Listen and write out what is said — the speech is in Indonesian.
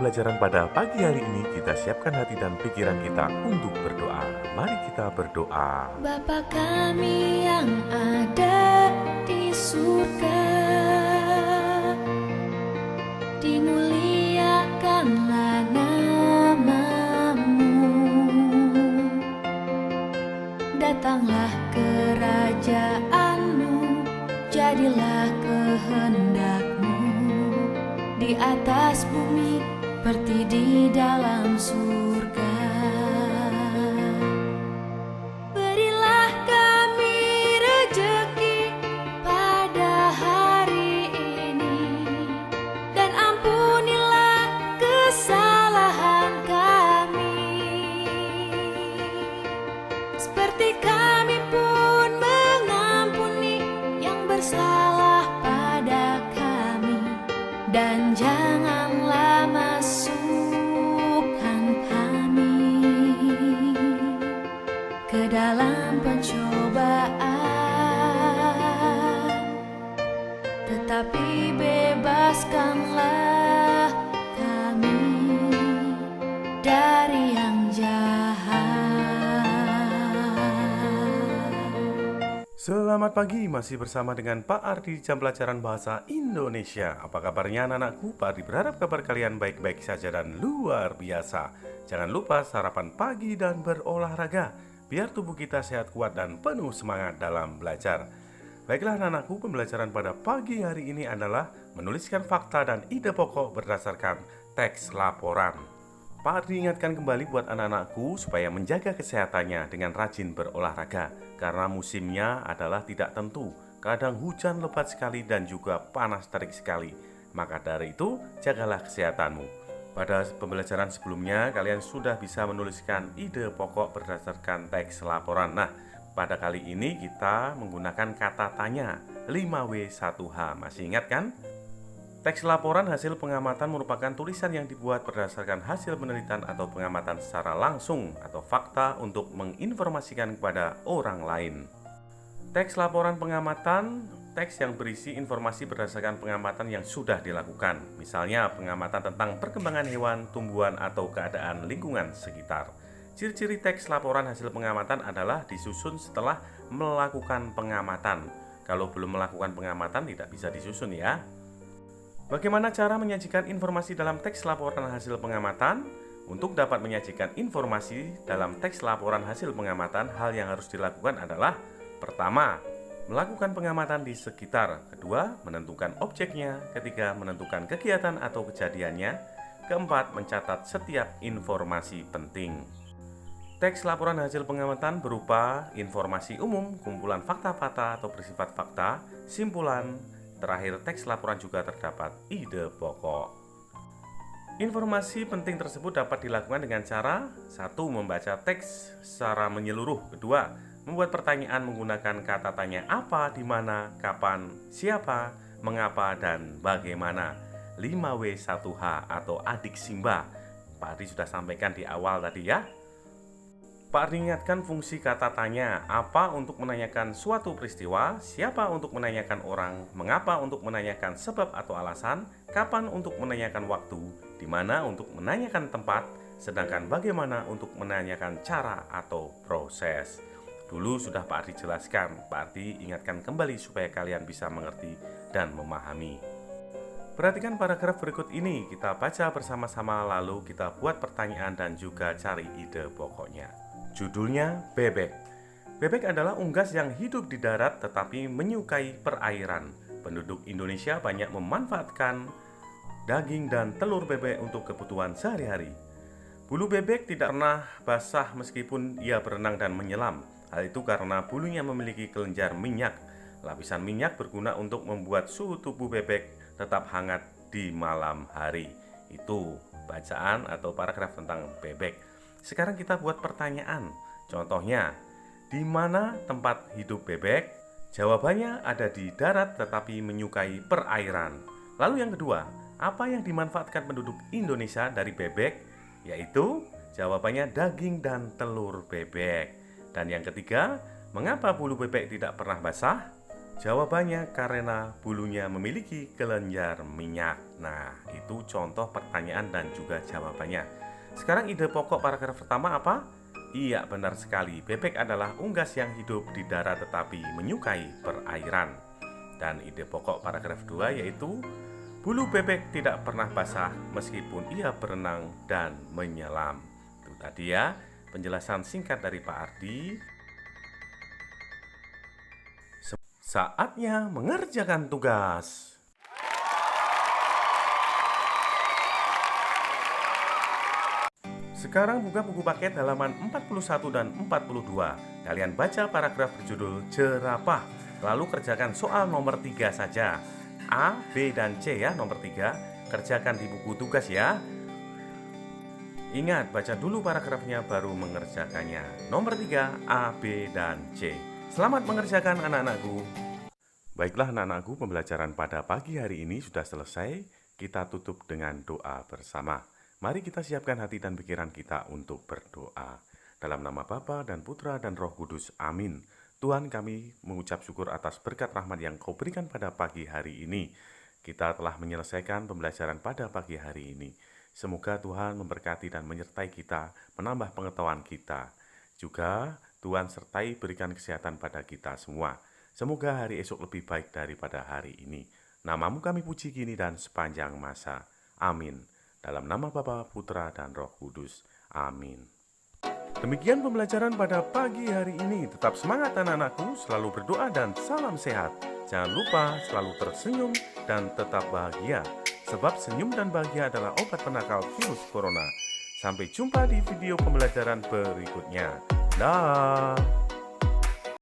pembelajaran pada pagi hari ini, kita siapkan hati dan pikiran kita untuk berdoa. Mari kita berdoa. Bapa kami yang ada di surga, dimuliakanlah nama-Mu. Datanglah kerajaan-Mu, jadilah kehendak-Mu di atas bumi seperti di dalam surga. Berilah kami rejeki pada hari ini, dan ampunilah kesalahan kami, seperti kami pun mengampuni yang bersalah pada kami. Dan janganlah masukkan kami ke dalam pencobaan, tetapi bebaskanlah kami dari yang jahat. Selamat pagi, masih bersama dengan Pak Ardi di Jam Pelajaran Bahasa Indonesia. Apa kabarnya anak-anakku? Pak Ardi berharap kabar kalian baik-baik saja dan luar biasa. Jangan lupa sarapan pagi dan berolahraga, biar tubuh kita sehat kuat dan penuh semangat dalam belajar. Baiklah anak-anakku, pembelajaran pada pagi hari ini adalah menuliskan fakta dan ide pokok berdasarkan teks laporan. Pak Ardi ingatkan kembali buat anak-anakku supaya menjaga kesehatannya dengan rajin berolahraga, karena musimnya adalah tidak tentu. Kadang hujan lebat sekali dan juga panas terik sekali. Maka dari itu, jagalah kesehatanmu. Pada pembelajaran sebelumnya, kalian sudah bisa menuliskan ide pokok berdasarkan teks laporan. Nah, pada kali ini kita menggunakan kata tanya 5W1H. Masih ingat kan? Teks laporan hasil pengamatan merupakan tulisan yang dibuat berdasarkan hasil penelitian atau pengamatan secara langsung atau fakta untuk menginformasikan kepada orang lain. Teks laporan pengamatan, teks yang berisi informasi berdasarkan pengamatan yang sudah dilakukan. Misalnya pengamatan tentang perkembangan hewan, tumbuhan, atau keadaan lingkungan sekitar. Ciri-ciri teks laporan hasil pengamatan adalah disusun setelah melakukan pengamatan. Kalau belum melakukan pengamatan tidak bisa disusun ya. Bagaimana cara menyajikan informasi dalam teks laporan hasil pengamatan? Untuk dapat menyajikan informasi dalam teks laporan hasil pengamatan, hal yang harus dilakukan adalah: pertama, melakukan pengamatan di sekitar. Kedua, menentukan objeknya. Ketiga, menentukan kegiatan atau kejadiannya. Keempat, mencatat setiap informasi penting. Teks laporan hasil pengamatan berupa informasi umum, kumpulan fakta-fakta atau bersifat fakta, simpulan. Terakhir, teks laporan juga terdapat ide pokok. Informasi penting tersebut dapat dilakukan dengan cara: 1. Membaca teks secara menyeluruh. 2. Membuat pertanyaan menggunakan kata tanya apa, di mana, kapan, siapa, mengapa, dan bagaimana. 5W1H atau adik Simba. Pak Ardi sudah sampaikan di awal tadi ya. Pak Ardi ingatkan fungsi kata tanya: apa untuk menanyakan suatu peristiwa, siapa untuk menanyakan orang, mengapa untuk menanyakan sebab atau alasan, kapan untuk menanyakan waktu, di mana untuk menanyakan tempat, sedangkan bagaimana untuk menanyakan cara atau proses. Dulu sudah Pak Ardi jelaskan, Pak Ardi ingatkan kembali supaya kalian bisa mengerti dan memahami. Perhatikan paragraf berikut ini, kita baca bersama-sama lalu kita buat pertanyaan dan juga cari ide pokoknya. Judulnya bebek. Bebek adalah unggas yang hidup di darat tetapi menyukai perairan. Penduduk Indonesia banyak memanfaatkan daging dan telur bebek untuk kebutuhan sehari-hari. Bulu bebek tidak pernah basah meskipun ia berenang dan menyelam. Hal itu karena bulunya memiliki kelenjar minyak. Lapisan minyak berguna untuk membuat suhu tubuh bebek tetap hangat di malam hari. Itu bacaan atau paragraf tentang bebek. Sekarang kita buat pertanyaan. Contohnya, di mana tempat hidup bebek? Jawabannya ada di darat tetapi menyukai perairan. Lalu yang kedua, apa yang dimanfaatkan penduduk Indonesia dari bebek? Yaitu jawabannya daging dan telur bebek. Dan yang ketiga, mengapa bulu bebek tidak pernah basah? Jawabannya karena bulunya memiliki kelenjar minyak. Nah, itu contoh pertanyaan dan juga jawabannya. Sekarang ide pokok paragraf pertama apa? Iya, benar sekali. Bebek adalah unggas yang hidup di darat tetapi menyukai perairan. Dan ide pokok paragraf 2 yaitu bulu bebek tidak pernah basah meskipun ia berenang dan menyelam. Itu tadi ya, penjelasan singkat dari Pak Ardi. Saatnya mengerjakan tugas. Sekarang buka buku paket halaman 41 dan 42. Kalian baca paragraf berjudul jerapah. Lalu kerjakan soal nomor 3 saja. A, B, dan C ya, nomor 3. Kerjakan di buku tugas ya. Ingat, baca dulu paragrafnya baru mengerjakannya. Nomor 3, A, B, dan C. Selamat mengerjakan anak-anakku. Baiklah anak-anakku, pembelajaran pada pagi hari ini sudah selesai. Kita tutup dengan doa bersama. Mari kita siapkan hati dan pikiran kita untuk berdoa. Dalam nama Bapa dan Putra dan Roh Kudus, amin. Tuhan, kami mengucap syukur atas berkat rahmat yang Kau berikan pada pagi hari ini. Kita telah menyelesaikan pembelajaran pada pagi hari ini. Semoga Tuhan memberkati dan menyertai kita, menambah pengetahuan kita. Juga Tuhan sertai berikan kesehatan pada kita semua. Semoga hari esok lebih baik daripada hari ini. Namamu kami puji kini dan sepanjang masa. Amin. Dalam nama Bapa, Putra, dan Roh Kudus. Amin. Demikian pembelajaran pada pagi hari ini. Tetap semangat anak-anakku, selalu berdoa dan salam sehat. Jangan lupa selalu tersenyum dan tetap bahagia. Sebab senyum dan bahagia adalah obat penangkal virus corona. Sampai jumpa di video pembelajaran berikutnya. Dah.